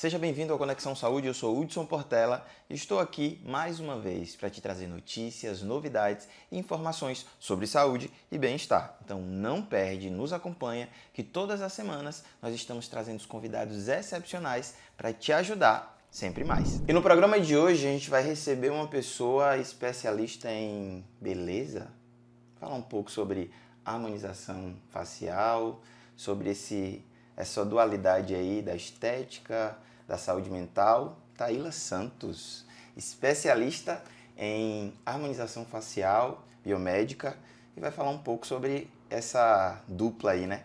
Seja bem-vindo ao Conexão Saúde, eu sou Hudson Portela e estou aqui mais uma vez para te trazer notícias, novidades e informações sobre saúde e bem-estar. Então não perde, nos acompanha que todas as semanas nós estamos trazendo os convidados excepcionais para te ajudar sempre mais. E no programa de hoje a gente vai receber uma pessoa especialista em beleza, falar um pouco sobre harmonização facial, sobre essa dualidade aí da estética, da saúde mental, Taíla Santos, especialista em harmonização facial, biomédica, e vai falar um pouco sobre essa dupla aí, né?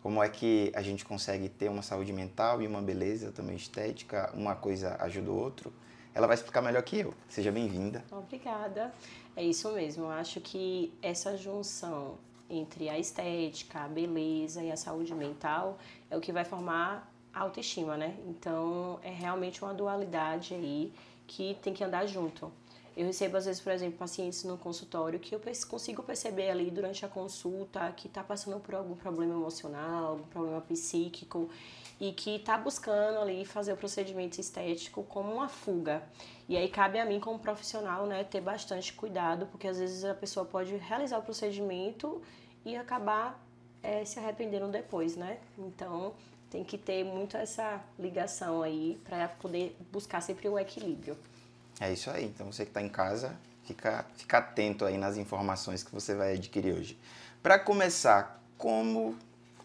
Como é que a gente consegue ter uma saúde mental e uma beleza também estética, uma coisa ajuda o outro. Ela vai explicar melhor que eu. Seja bem-vinda. Obrigada. É isso mesmo. Eu acho que essa junção entre a estética, a beleza e a saúde mental é o que vai formar a autoestima, né? Então, é realmente uma dualidade aí que tem que andar junto. Eu recebo, às vezes, por exemplo, pacientes no consultório que eu consigo perceber ali durante a consulta que está passando por algum problema emocional, algum problema psíquico e que está buscando ali fazer o procedimento estético como uma fuga. E aí cabe a mim como profissional, né, ter bastante cuidado, porque às vezes a pessoa pode realizar o procedimento e acabar se arrependendo depois, né? Então tem que ter muito essa ligação aí para poder buscar sempre o equilíbrio. É isso aí. Então você que está em casa, fica atento aí nas informações que você vai adquirir hoje. Para começar, como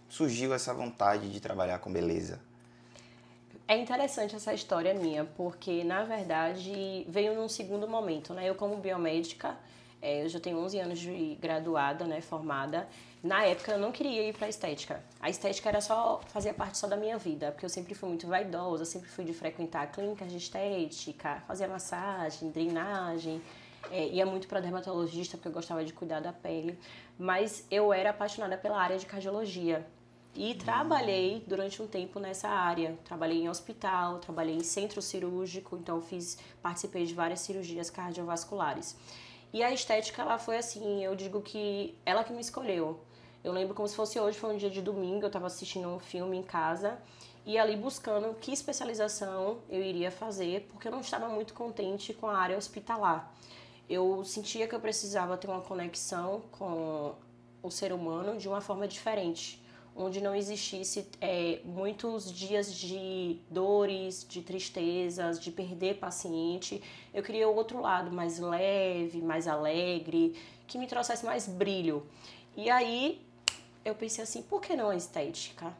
surgiu essa vontade de trabalhar com beleza? É interessante essa história minha, porque na verdade veio num segundo momento, né? Eu como biomédica, eu já tenho 11 anos de graduada, né, formada. Na época eu não queria ir para estética. A estética fazia parte só da minha vida, porque eu sempre fui muito vaidosa, sempre fui de frequentar clínicas de estética, fazia massagem, drenagem, ia muito para dermatologista porque eu gostava de cuidar da pele, mas eu era apaixonada pela área de cardiologia. E trabalhei durante um tempo nessa área. Trabalhei em hospital, trabalhei em centro cirúrgico, então participei de várias cirurgias cardiovasculares. E a estética, ela foi assim, eu digo que ela que me escolheu. Eu lembro como se fosse hoje, foi um dia de domingo, eu estava assistindo um filme em casa e ali buscando que especialização eu iria fazer, porque eu não estava muito contente com a área hospitalar. Eu sentia que eu precisava ter uma conexão com o ser humano de uma forma diferente, onde não existisse muitos dias de dores, de tristezas, de perder paciente. Eu queria o outro lado, mais leve, mais alegre, que me trouxesse mais brilho. E aí eu pensei assim, por que não a estética?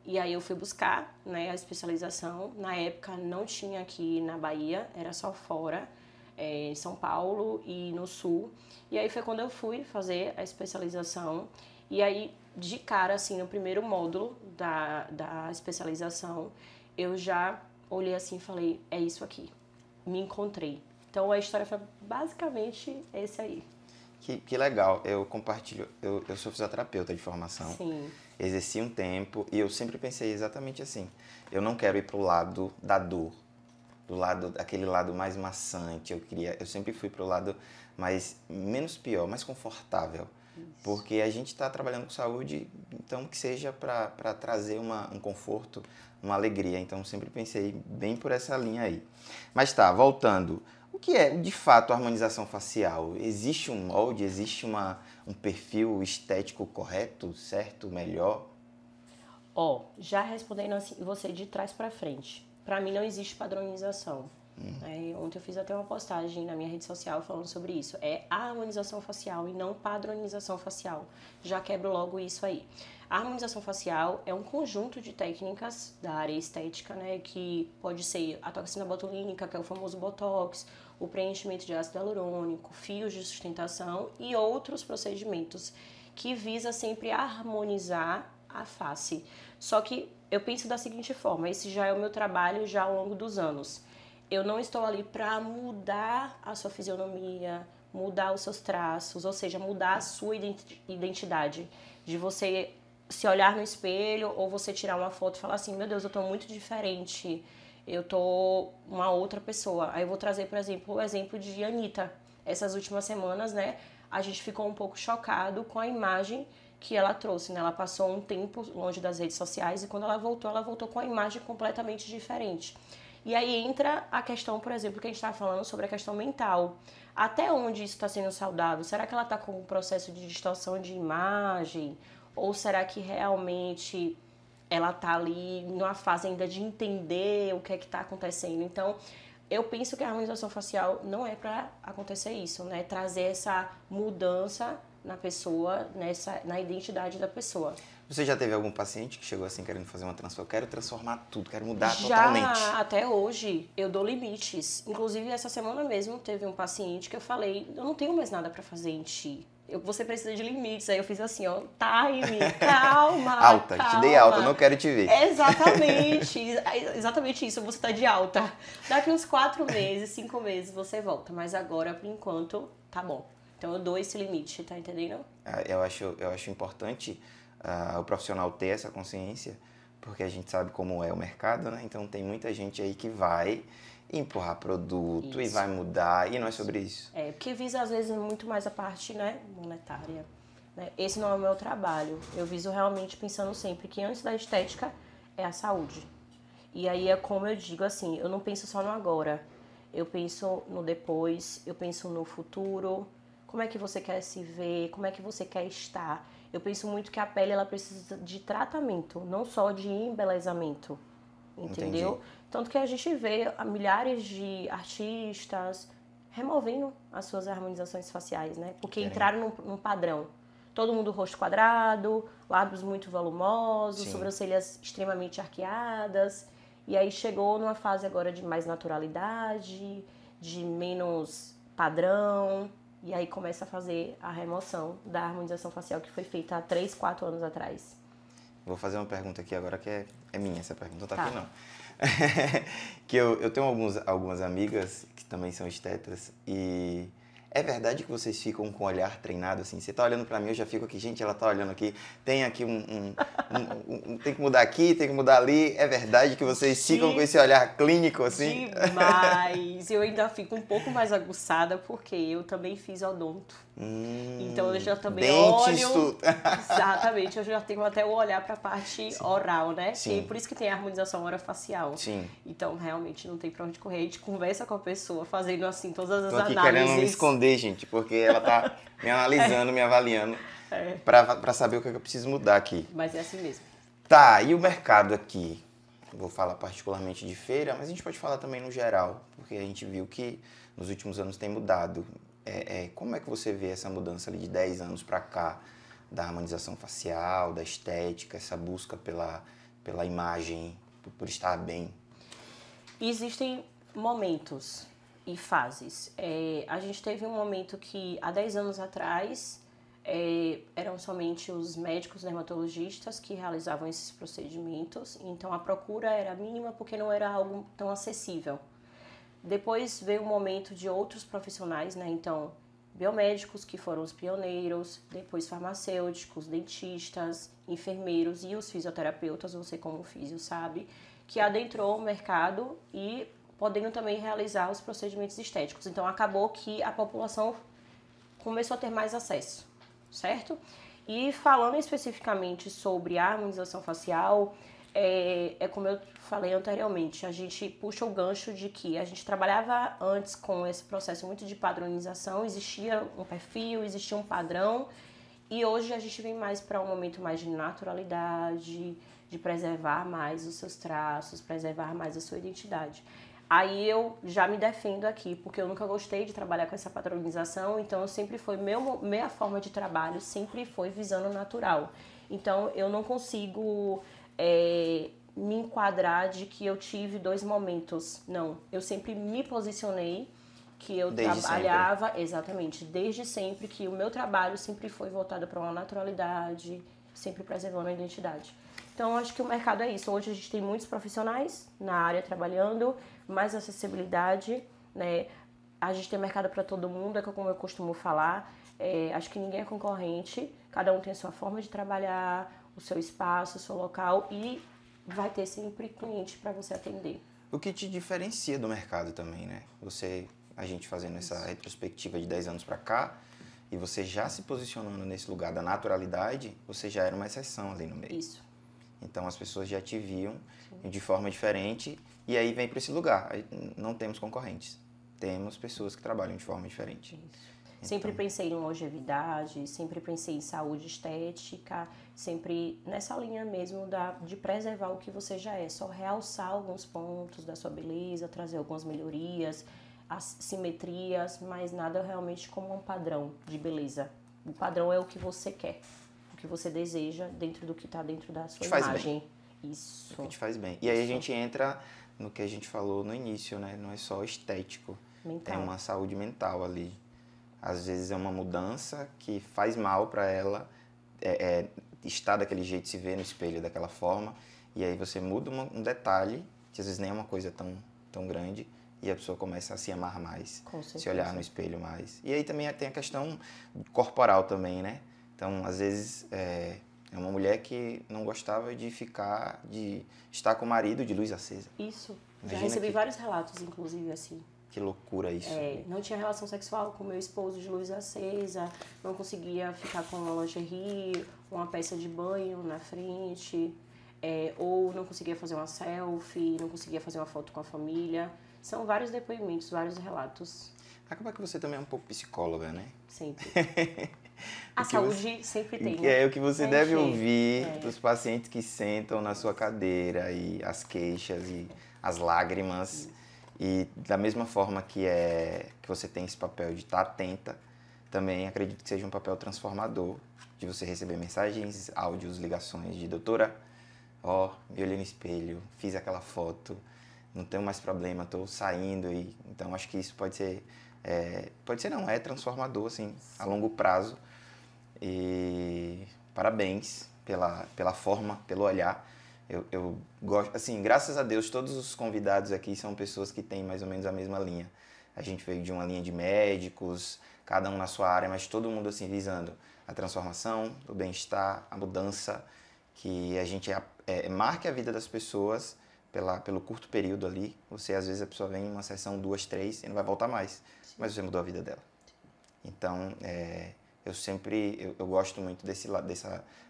E aí eu fui buscar, né, a especialização. Na época não tinha aqui na Bahia, era só fora, em São Paulo e no Sul. E aí foi quando eu fui fazer a especialização. E aí, de cara, assim, no primeiro módulo da especialização, eu já olhei assim e falei, é isso aqui, me encontrei. Então a história foi basicamente esse aí. Que legal, eu compartilho, eu sou fisioterapeuta de formação, Sim. exerci um tempo e eu sempre pensei exatamente assim, eu não quero ir pro lado da dor, aquele lado mais maçante, eu sempre fui pro lado menos pior, mais confortável, porque a gente está trabalhando com saúde, então que seja para trazer um conforto, uma alegria, então sempre pensei bem por essa linha aí. Mas tá, voltando, o que é de fato a harmonização facial? Existe um molde, existe um perfil estético correto, certo, melhor? Já respondendo assim, você de trás para frente. Para mim não existe padronização. Ontem eu fiz até uma postagem na minha rede social falando sobre isso. É harmonização facial e não padronização facial. Já quebro logo isso aí. A harmonização facial é um conjunto de técnicas da área estética, né, que pode ser a toxina botulínica, que é o famoso botox, o preenchimento de ácido hialurônico, fios de sustentação e outros procedimentos que visa sempre harmonizar a face. Só que eu penso da seguinte forma, esse já é o meu trabalho já ao longo dos anos. Eu não estou ali para mudar a sua fisionomia, mudar os seus traços, ou seja, mudar a sua identidade. De você se olhar no espelho ou você tirar uma foto e falar assim, meu Deus, eu tô muito diferente, eu tô uma outra pessoa. Aí eu vou trazer, por exemplo, o exemplo de Anitta. Essas últimas semanas, né, a gente ficou um pouco chocado com a imagem que ela trouxe, né? Ela passou um tempo longe das redes sociais e quando ela voltou com a imagem completamente diferente. E aí entra a questão, por exemplo, que a gente estava falando sobre a questão mental. Até onde isso está sendo saudável? Será que ela está com um processo de distorção de imagem? Ou será que realmente ela está ali numa fase ainda de entender o que é que está acontecendo? Então, eu penso que a harmonização facial não é para acontecer isso, né? Trazer essa mudança na pessoa, na identidade da pessoa. Você já teve algum paciente que chegou assim querendo fazer uma transformação? Eu quero transformar tudo, quero mudar Já, totalmente. até hoje, eu dou limites. Inclusive, essa semana mesmo, teve um paciente que eu falei, eu não tenho mais nada pra fazer em ti. Você precisa de limites. Aí eu fiz assim, ó, time, calma, Alta, calma. te dei alta, não quero te ver. Exatamente isso, você tá de alta. Daqui uns 4 meses, 5 meses, você volta. Mas agora, por enquanto, tá bom. Então eu dou esse limite, tá entendendo? Eu acho importante o profissional ter essa consciência, porque a gente sabe como é o mercado, né? Então tem muita gente aí que vai empurrar produto e vai mudar, e não é sobre isso. Porque visa às vezes muito mais a parte, né, monetária. Né? Esse não é o meu trabalho. Eu viso realmente pensando sempre que antes da estética é a saúde. E aí é como eu digo assim, eu não penso só no agora. Eu penso no depois, eu penso no futuro. Como é que você quer se ver, como é que você quer estar. Eu penso muito que a pele ela precisa de tratamento, não só de embelezamento, entendeu? Entendi. Tanto que a gente vê milhares de artistas removendo as suas harmonizações faciais, né? Porque entraram num padrão. Todo mundo rosto quadrado, lábios muito volumosos, Sim. sobrancelhas extremamente arqueadas. E aí chegou numa fase agora de mais naturalidade, de menos padrão. E aí começa a fazer a remoção da harmonização facial que foi feita há 3, 4 anos atrás. Vou fazer uma pergunta aqui agora que é minha, essa pergunta não tá aqui não. Tá. Que eu tenho algumas amigas que também são estetas e é verdade que vocês ficam com o olhar treinado assim? Você tá olhando pra mim, eu já fico aqui, gente, ela tá olhando aqui, tem aqui tem que mudar aqui, tem que mudar ali. É verdade que vocês ficam com esse olhar clínico assim? Demais! Eu ainda fico um pouco mais aguçada porque eu também fiz odonto. Então eu já também olho. Exatamente, eu já tenho até o olhar para a parte oral, né? Sim. E por isso que tem a harmonização orofacial. Sim. Então realmente não tem para onde correr. A gente conversa com a pessoa, fazendo assim todas as Tô aqui análises. querendo me esconder, gente, porque ela tá me analisando, me avaliando pra saber o que eu preciso mudar aqui. Mas é assim mesmo. Tá, e o mercado aqui? Vou falar particularmente de feira, mas a gente pode falar também no geral, porque a gente viu que nos últimos anos tem mudado. Como é que você vê essa mudança ali de 10 anos para cá, da harmonização facial, da estética, essa busca pela imagem, por estar bem? Existem momentos e fases. A gente teve um momento que, há 10 anos atrás, eram somente os médicos dermatologistas que realizavam esses procedimentos, então a procura era mínima porque não era algo tão acessível. Depois veio o momento de outros profissionais, né? Então, biomédicos, que foram os pioneiros, depois farmacêuticos, dentistas, enfermeiros e os fisioterapeutas, você como físio sabe, que adentrou o mercado e podendo também realizar os procedimentos estéticos. Então, acabou que a população começou a ter mais acesso, certo? E falando especificamente sobre a harmonização facial, como eu falei anteriormente, a gente puxa o gancho de que a gente trabalhava antes com esse processo muito de padronização, existia um perfil, existia um padrão, e hoje a gente vem mais para um momento mais de naturalidade, de preservar mais os seus traços, preservar mais a sua identidade. Aí eu já me defendo aqui, porque eu nunca gostei de trabalhar com essa padronização, então eu sempre foi, minha forma de trabalho sempre foi visando o natural. Então eu não consigo me enquadrar de que eu tive 2 momentos. Não, eu sempre me posicionei que eu trabalhava, exatamente, desde sempre, que o meu trabalho sempre foi voltado para uma naturalidade, sempre preservando a identidade. Então, acho que o mercado é isso. Hoje a gente tem muitos profissionais na área trabalhando, mais acessibilidade, né? A gente tem mercado para todo mundo, como eu costumo falar. Acho que ninguém é concorrente, cada um tem a sua forma de trabalhar, o seu espaço, o seu local e vai ter sempre cliente para você atender. O que te diferencia do mercado também, né? A gente fazendo essa retrospectiva de 10 anos para cá, e você já se posicionando nesse lugar da naturalidade, você já era uma exceção ali no meio. Isso. Então as pessoas já te viam de forma diferente e aí vem para esse lugar. Aí não temos concorrentes, temos pessoas que trabalham de forma diferente. Isso. Sempre pensei em longevidade, sempre pensei em saúde estética, sempre nessa linha mesmo de preservar o que você já é, só realçar alguns pontos da sua beleza, trazer algumas melhorias, as simetrias, mas nada realmente como um padrão de beleza. O padrão é o que você quer, o que você deseja dentro do que está dentro da sua imagem. Isso. O que te faz bem. E aí a gente entra no que a gente falou no início, né? Não é só estético, Mental. tem uma saúde mental ali. Às vezes é uma mudança que faz mal para ela estar daquele jeito, se ver no espelho daquela forma. E aí você muda um detalhe, que às vezes nem é uma coisa tão grande, e a pessoa começa a se amar mais, se olhar no espelho mais. E aí também tem a questão corporal também, né? Então, às vezes, é uma mulher que não gostava de estar com o marido de luz acesa. Isso. Imagina já recebi vários relatos, inclusive, assim. Que loucura isso. Não tinha relação sexual com meu esposo de luz acesa, não conseguia ficar com uma lingerie, uma peça de banho na frente, ou não conseguia fazer uma selfie, não conseguia fazer uma foto com a família. São vários depoimentos, vários relatos. Acaba que você também é um pouco psicóloga, né? Sempre. A saúde sempre tem, né? É o que você deve ouvir dos pacientes que sentam na sua cadeira, e as queixas e as lágrimas. E da mesma forma que você tem esse papel de estar atenta, também acredito que seja um papel transformador, de você receber mensagens, áudios, ligações de doutora, me olhei no espelho, fiz aquela foto, não tenho mais problema, estou saindo. Então acho que isso é transformador, assim, a longo prazo. E parabéns pela forma, pelo olhar. Eu gosto, assim, graças a Deus, todos os convidados aqui são pessoas que têm mais ou menos a mesma linha. A gente veio de uma linha de médicos, cada um na sua área, mas todo mundo, assim, visando a transformação, o bem-estar, a mudança, que a gente marque a vida das pessoas pelo curto período ali. Às vezes, a pessoa vem em uma sessão, 2, 3, e não vai voltar mais, mas você mudou a vida dela. Então, eu gosto muito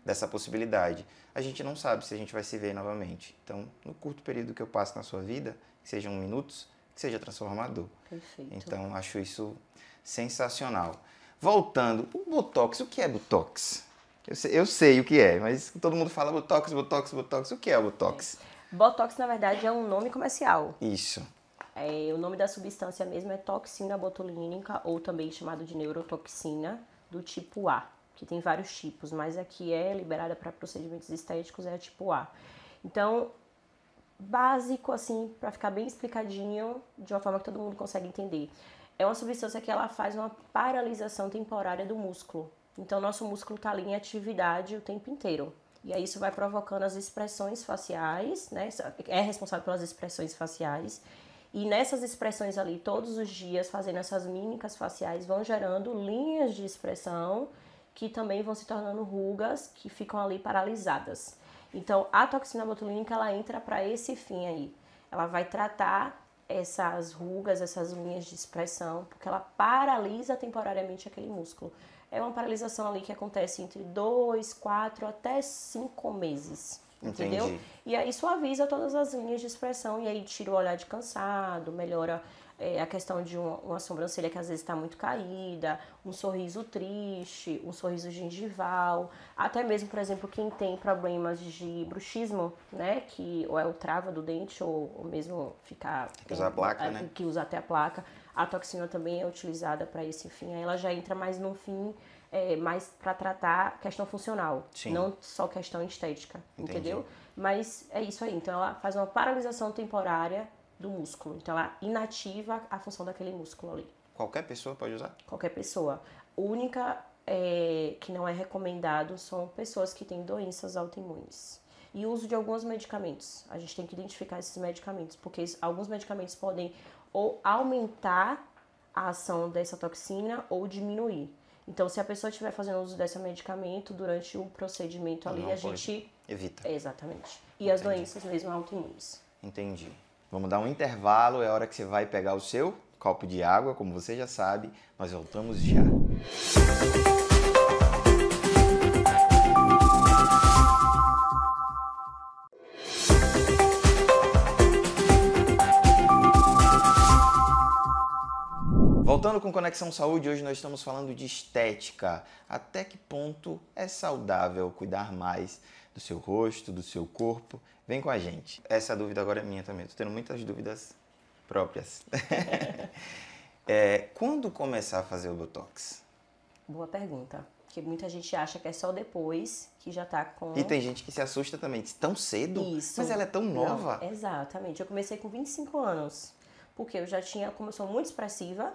dessa possibilidade. A gente não sabe se a gente vai se ver novamente. Então, no curto período que eu passo na sua vida, que sejam minutos, que seja transformador. Perfeito. Então, acho isso sensacional. Voltando, o Botox, o que é Botox? Eu sei o que é, mas todo mundo fala Botox, Botox, Botox. O que é o Botox? Botox, na verdade, é um nome comercial. Isso. O nome da substância mesmo é toxina botulínica, ou também chamado de neurotoxina, do tipo A, que tem vários tipos, mas a que é liberada para procedimentos estéticos é a tipo A. Então, básico, assim, para ficar bem explicadinho, de uma forma que todo mundo consegue entender. É uma substância que ela faz uma paralisação temporária do músculo. Então, nosso músculo está ali em atividade o tempo inteiro. E aí isso vai provocando as expressões faciais, né? É responsável pelas expressões faciais. E nessas expressões ali, todos os dias, fazendo essas mímicas faciais, vão gerando linhas de expressão que também vão se tornando rugas que ficam ali paralisadas. Então, a toxina botulínica, ela entra para esse fim aí. Ela vai tratar essas rugas, essas linhas de expressão, porque ela paralisa temporariamente aquele músculo. É uma paralisação ali que acontece entre 2, 4 até 5 meses. Entendeu? Entendi. E aí suaviza todas as linhas de expressão e aí tira o olhar de cansado, melhora a questão de uma sobrancelha que às vezes está muito caída, um sorriso triste, um sorriso gengival, até mesmo, por exemplo, quem tem problemas de bruxismo, né, que ou é o trava do dente ou mesmo ficar... Que usa a placa, né? Que usa até a placa. A toxina também é utilizada para esse fim, aí ela já entra mais no fim... mais para tratar questão funcional, Sim. Não só questão estética, Entendi. Entendeu? Mas é isso aí, então ela faz uma paralisação temporária do músculo, então ela inativa a função daquele músculo ali. Qualquer pessoa pode usar? Qualquer pessoa. A única que não é recomendado são pessoas que têm doenças autoimunes. E o uso de alguns medicamentos. A gente tem que identificar esses medicamentos, porque alguns medicamentos podem ou aumentar a ação dessa toxina ou diminuir. Então, se a pessoa estiver fazendo uso desse medicamento durante o procedimento ali, Não a pode. gente... Evita. Exatamente. E as doenças mesmo autoimunes. Entendi. Vamos dar um intervalo, é a hora que você vai pegar o seu copo de água, como você já sabe. Nós voltamos já. Voltando com Conexão Saúde, hoje nós estamos falando de estética. Até que ponto é saudável cuidar mais do seu rosto, do seu corpo? Vem com a gente. Essa dúvida agora é minha também. Estou tendo muitas dúvidas próprias. Quando começar a fazer o Botox? Boa pergunta. Porque muita gente acha que é só depois que já tá com... E tem gente que se assusta também. Diz, tão cedo? Isso. Mas ela é tão nova. Não, exatamente. Eu comecei com 25 anos. Porque eu já tinha, como eu sou muito expressiva,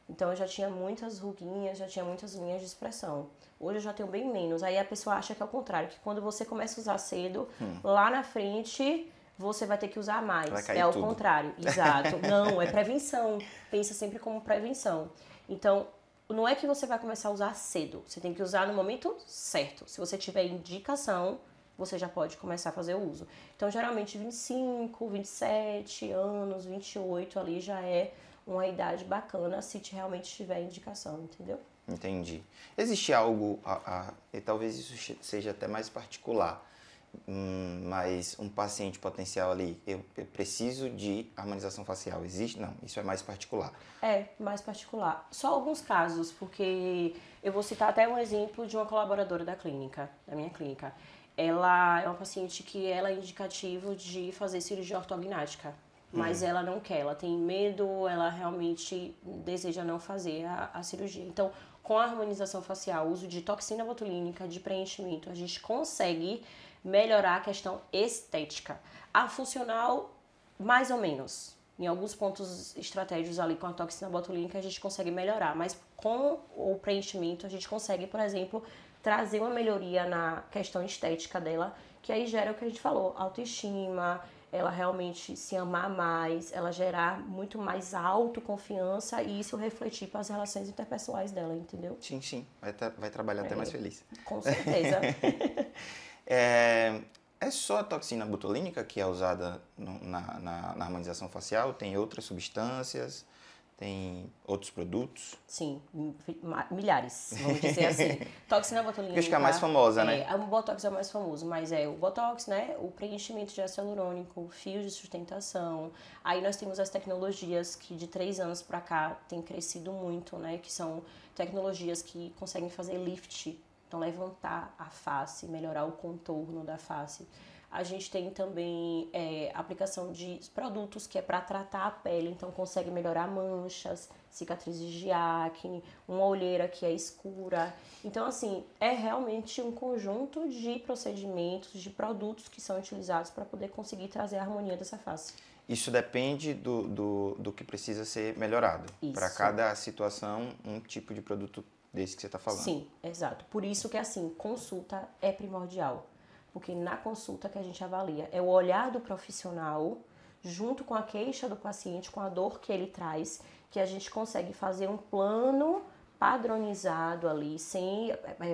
então eu já tinha muitas ruguinhas, já tinha muitas linhas de expressão. Hoje eu já tenho bem menos. Aí a pessoa acha que é o contrário, que quando você começa a usar cedo, lá na frente você vai ter que usar mais. Vai cair É o tudo. contrário. Exato. Não, é prevenção. Pensa sempre como prevenção. Então, não é que você vai começar a usar cedo. Você tem que usar no momento certo. Se você tiver indicação, você já pode começar a fazer o uso. Então, geralmente 25, 27 anos, 28 ali já é uma idade bacana se realmente tiver indicação, entendeu? Entendi. Existe algo, e talvez isso seja até mais particular, mas um paciente potencial ali, eu preciso de harmonização facial, existe? Não, isso é mais particular. É, mais particular. Só alguns casos, porque eu vou citar até um exemplo de uma colaboradora da clínica, da minha clínica. Ela é uma paciente que ela é indicativo de fazer cirurgia ortognática. Mas ela não quer, ela tem medo, ela realmente deseja não fazer a cirurgia. Então, com a harmonização facial, o uso de toxina botulínica, de preenchimento, a gente consegue melhorar a questão estética. A funcional, mais ou menos. Em alguns pontos estratégicos ali com a toxina botulínica, a gente consegue melhorar. Mas com o preenchimento, a gente consegue, por exemplo, trazer uma melhoria na questão estética dela, que aí gera o que a gente falou, autoestima, ela realmente se amar mais, ela gerar muito mais autoconfiança e isso refletir para as relações interpessoais dela, entendeu? Sim, sim, vai trabalhar até mais feliz. Com certeza. É só a toxina botulínica que é usada na harmonização facial? Tem outras substâncias? Tem outros produtos? Sim, milhares, vamos dizer assim. Toxina botulínica. Acho que é a mais famosa, né? O Botox é o mais famoso, mas é o Botox, né? O preenchimento de ácido hialurônico, fios de sustentação. Aí nós temos as tecnologias que de 3 anos pra cá tem crescido muito, né? Que são tecnologias que conseguem fazer lift, então levantar a face, melhorar o contorno da face. A gente tem também aplicação de produtos que é para tratar a pele, então consegue melhorar manchas, cicatrizes de acne, uma olheira que é escura. Então, assim, é realmente um conjunto de procedimentos, de produtos que são utilizados para poder conseguir trazer a harmonia dessa face. Isso depende do que precisa ser melhorado. Para cada situação, um tipo de produto desse que você está falando. Sim, exato. Por isso que, assim, consulta é primordial. Porque na consulta que a gente avalia é o olhar do profissional junto com a queixa do paciente, com a dor que ele traz, que a gente consegue fazer um plano padronizado ali,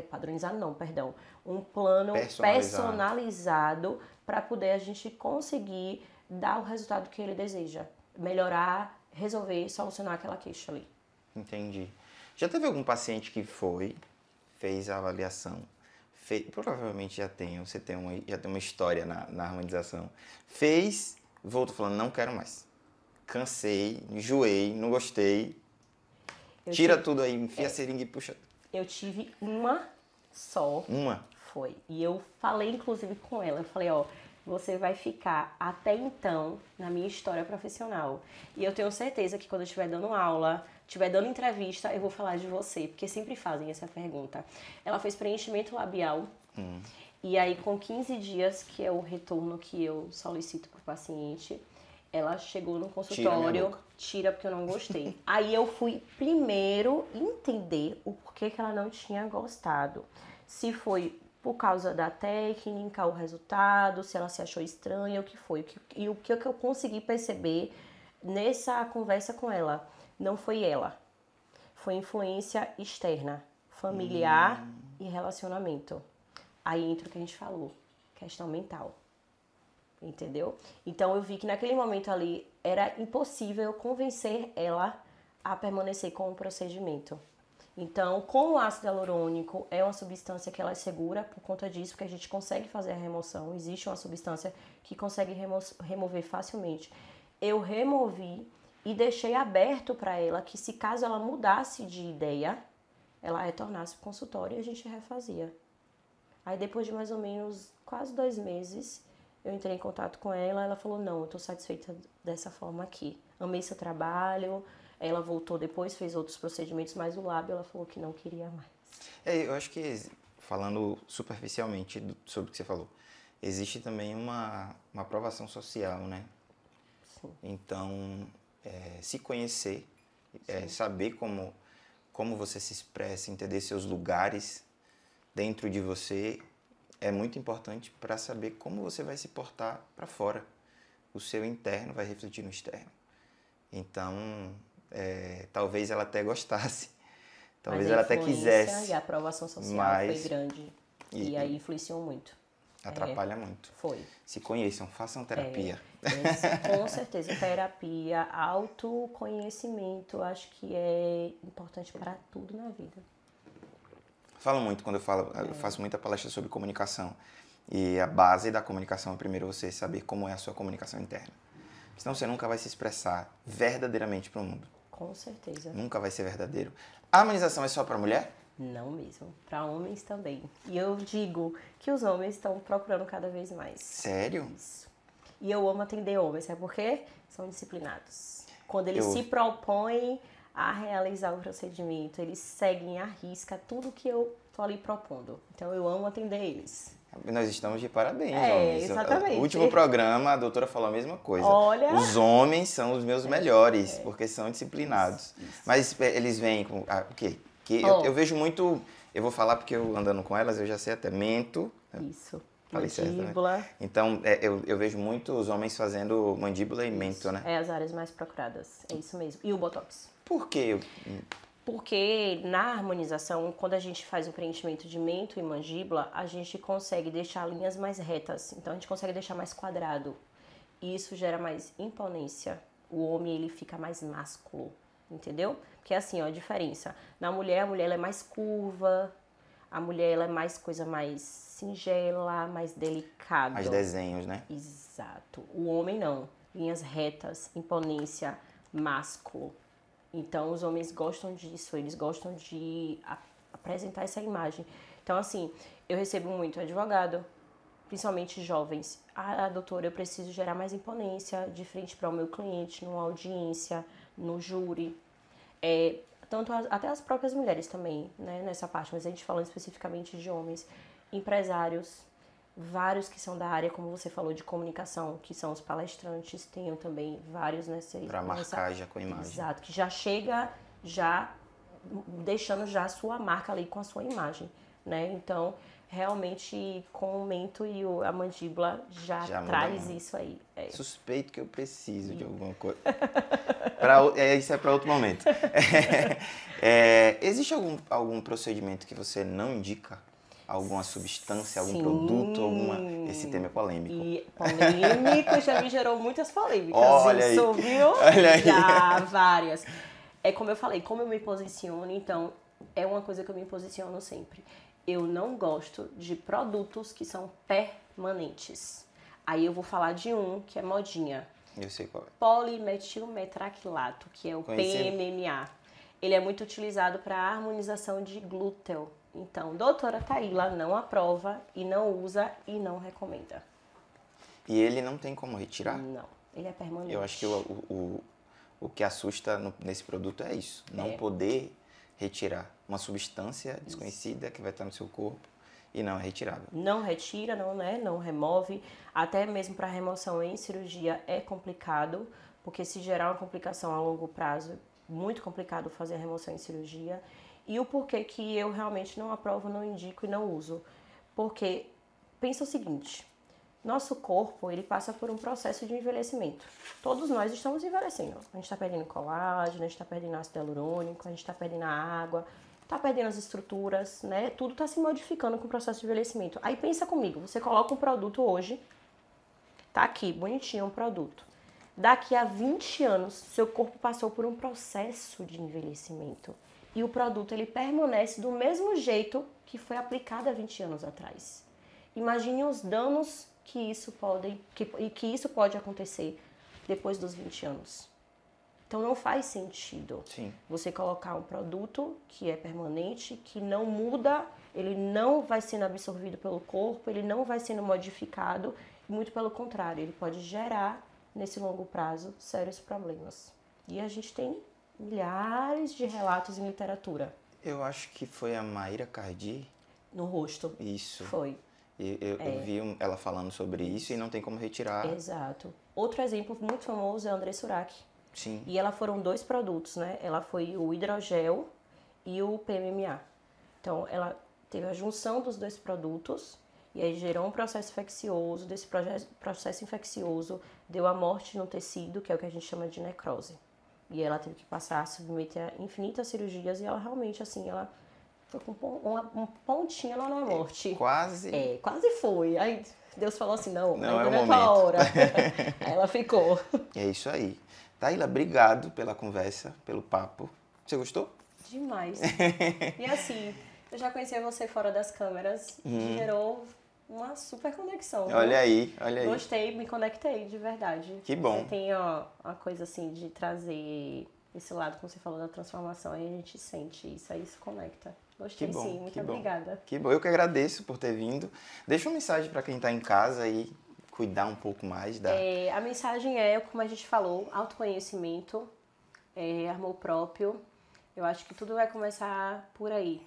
padronizado não, perdão, um plano personalizado para poder a gente conseguir dar o resultado que ele deseja, melhorar, resolver, solucionar aquela queixa ali. Entendi. Já teve algum paciente que fez a avaliação? Provavelmente já tem uma história na harmonização. Fez, voltou falando, não quero mais. Cansei, enjoei, não gostei. Tudo aí, enfia a seringa e puxa. Eu tive uma só. Uma? Foi. E eu falei, inclusive, com ela. Eu falei, você vai ficar até então na minha história profissional. E eu tenho certeza que quando eu estiver dando aula, estiver dando entrevista, eu vou falar de você, porque sempre fazem essa pergunta. Ela fez preenchimento labial, e aí com 15 dias, que é o retorno que eu solicito para o paciente, ela chegou no consultório, tira porque eu não gostei. Aí eu fui primeiro entender o porquê que ela não tinha gostado. Se foi por causa da técnica, o resultado, se ela se achou estranha, o que foi. E o que eu consegui perceber nessa conversa com ela, não foi ela. Foi influência externa, familiar e relacionamento. Aí entra o que a gente falou, questão mental. Entendeu? Então eu vi que naquele momento ali era impossível convencer ela a permanecer com o procedimento. Então, com o ácido hialurônico, é uma substância que ela é segura por conta disso, porque a gente consegue fazer a remoção. Existe uma substância que consegue remover facilmente. Eu removi e deixei aberto para ela que, se caso ela mudasse de ideia, ela retornasse para o consultório e a gente refazia. Aí, depois de mais ou menos quase 2 meses, eu entrei em contato com ela. Ela falou, não, eu estou satisfeita dessa forma aqui. Amei seu trabalho. Ela voltou depois, fez outros procedimentos, mas o lábio ela falou que não queria mais. Eu acho que, falando superficialmente sobre o que você falou, existe também uma aprovação social, né? Sim. Então, se conhecer, saber como você se expressa, entender seus lugares dentro de você, é muito importante para saber como você vai se portar para fora. O seu interno vai refletir no externo. Então, talvez ela até gostasse, talvez ela até quisesse. E a aprovação social foi grande e aí influenciou muito. Atrapalha muito. Foi. Se conheçam, façam terapia. Com certeza, terapia, autoconhecimento, acho que é importante para tudo na vida. Falo muito quando eu faço muita palestra sobre comunicação. E a base da comunicação é primeiro você saber como é a sua comunicação interna. Senão você nunca vai se expressar verdadeiramente para o mundo. Com certeza. Nunca vai ser verdadeiro. A harmonização é só para mulher? Não mesmo. Para homens também. E eu digo que os homens estão procurando cada vez mais. Sério? Isso. E eu amo atender homens, sabe por quê? São disciplinados. Quando eles se propõem a realizar o procedimento, eles seguem à risca tudo que eu tô ali propondo. Então eu amo atender eles. Nós estamos de parabéns, homens. Exatamente. No último programa, a doutora falou a mesma coisa. Olha... Os homens são os meus melhores, porque são disciplinados. Isso. Mas eles vêm com... o quê? Eu vejo muito... Eu vou falar porque eu andando com elas, eu já sei até. Mento. Isso. Falei Mandíbula. Certo, né? Então, eu vejo muitos homens fazendo mandíbula e mento, né? É as áreas mais procuradas. É isso mesmo. E o Botox. Por quê? Porque na harmonização, quando a gente faz o preenchimento de mento e mandíbula, a gente consegue deixar linhas mais retas. Então, a gente consegue deixar mais quadrado. E isso gera mais imponência. O homem, ele fica mais másculo, entendeu? Porque assim, ó, a diferença. Na mulher, a mulher ela é mais curva. A mulher, ela é mais coisa mais singela, mais delicada. Mais desenhos, né? Exato. O homem, não. Linhas retas, imponência, másculo. Então, os homens gostam disso, eles gostam de apresentar essa imagem. Então, assim, eu recebo muito advogado, principalmente jovens. Doutora, eu preciso gerar mais imponência de frente para o meu cliente, numa audiência, no júri. Até as próprias mulheres também, né, nessa parte, mas a gente falando especificamente de homens. Empresários, vários que são da área, como você falou, de comunicação, que são os palestrantes, tenho também vários nessa... Para marcar já com a imagem. Exato, que já chega deixando já a sua marca ali com a sua imagem, né? Então, realmente, com o mento e a mandíbula já traz isso aí. Suspeito que eu preciso de alguma coisa. Isso é para outro momento. Existe algum procedimento que você não indica? Alguma substância, algum produto, Esse tema é polêmico. E polêmico já me gerou muitas polêmicas. Olha isso, aí. Viu? Olha aí. Já, várias. É como eu falei, como eu me posiciono, então, é uma coisa que eu me posiciono sempre. Eu não gosto de produtos que são permanentes. Aí eu vou falar de um que é modinha. Eu sei qual é. Polimetilmetraquilato, que é o PMMA. Ele é muito utilizado para harmonização de glúteo. Então, doutora Taíla não aprova e não usa e não recomenda. E ele não tem como retirar? Não, ele é permanente. Eu acho que o que assusta nesse produto é isso. Não poder retirar uma substância desconhecida que vai estar no seu corpo e não é retirável. Não retira, não remove. Até mesmo para remoção em cirurgia é complicado, porque se gerar uma complicação a longo prazo, muito complicado fazer a remoção em cirurgia. E o porquê que eu realmente não aprovo, não indico e não uso. Porque, pensa o seguinte, nosso corpo, ele passa por um processo de envelhecimento. Todos nós estamos envelhecendo. A gente está perdendo colágeno, a gente está perdendo ácido hialurônico, a gente está perdendo a água, está perdendo as estruturas, né? Tudo está se modificando com o processo de envelhecimento. Aí pensa comigo, você coloca um produto hoje, tá aqui, bonitinho um produto. Daqui a 20 anos, seu corpo passou por um processo de envelhecimento. e o produto ele permanece do mesmo jeito que foi aplicado há 20 anos atrás. Imagine os danos que isso pode acontecer depois dos 20 anos. Então não faz sentido você colocar um produto que é permanente, que não muda, ele não vai sendo absorvido pelo corpo, ele não vai sendo modificado, muito pelo contrário, ele pode gerar, nesse longo prazo, sérios problemas. E a gente tem milhares de relatos em literatura. Eu acho que foi a Maíra Cardi. No rosto. Isso. Foi. Eu vi ela falando sobre isso e não tem como retirar. Exato. Outro exemplo muito famoso é a André Surak. Sim. E ela foram 2 produtos, né? Ela foi o hidrogel e o PMMA. Então, ela teve a junção dos 2 produtos e aí gerou um processo infeccioso. Desse processo infeccioso deu a morte no tecido, que é o que a gente chama de necrose. E ela teve que passar a submeter a infinitas cirurgias e ela realmente, assim, ela foi com um pontinho lá na morte. Quase. Quase foi. Aí Deus falou assim, não é ainda o não é momento. tua hora. Aí ela ficou. É isso aí. Taíla, obrigado pela conversa, pelo papo. Você gostou? Demais. E assim, eu já conhecia você fora das câmeras, gerou uma super conexão. Olha aí, olha aí. Gostei, me conectei, de verdade. Que bom. Você tem a coisa assim de trazer esse lado, como você falou, da transformação, aí a gente sente isso, aí se conecta. Gostei Que bom, sim, muito que bom. obrigada. Que bom, eu que agradeço por ter vindo. Deixa uma mensagem para quem está em casa e cuidar um pouco mais da... A mensagem é, como a gente falou, autoconhecimento, amor próprio. Eu acho que tudo vai começar por aí.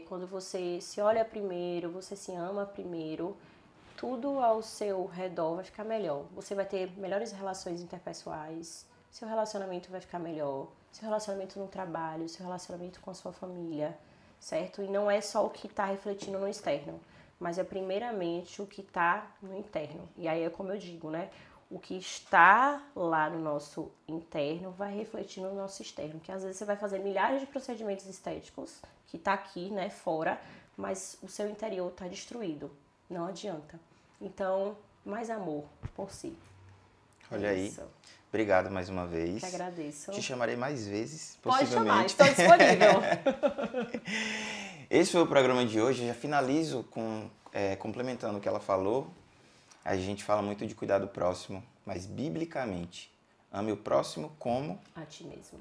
Quando você se olha primeiro, você se ama primeiro, tudo ao seu redor vai ficar melhor. Você vai ter melhores relações interpessoais, seu relacionamento vai ficar melhor, seu relacionamento no trabalho, seu relacionamento com a sua família, certo? E não é só o que está refletindo no externo, mas é primeiramente o que está no interno. E aí é como eu digo, né? O que está lá no nosso interno vai refletir no nosso externo. Que às vezes você vai fazer milhares de procedimentos estéticos, que está aqui, né, fora, mas o seu interior está destruído. Não adianta. Então, mais amor por si. Olha aí. Obrigado mais uma vez. Que agradeço. Te chamarei mais vezes, Pode chamar, possivelmente. estou disponível. Esse foi o programa de hoje. Eu já finalizo complementando o que ela falou. A gente fala muito de cuidar do próximo, mas biblicamente, ame o próximo como a ti mesmo.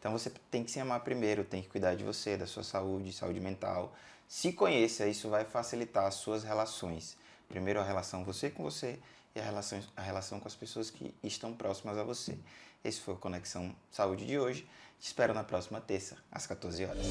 Então você tem que se amar primeiro, tem que cuidar de você, da sua saúde mental. Se conheça, isso vai facilitar as suas relações. Primeiro a relação você com você e a relação com as pessoas que estão próximas a você. Esse foi o Conexão Saúde de hoje. Te espero na próxima terça, às 14 horas.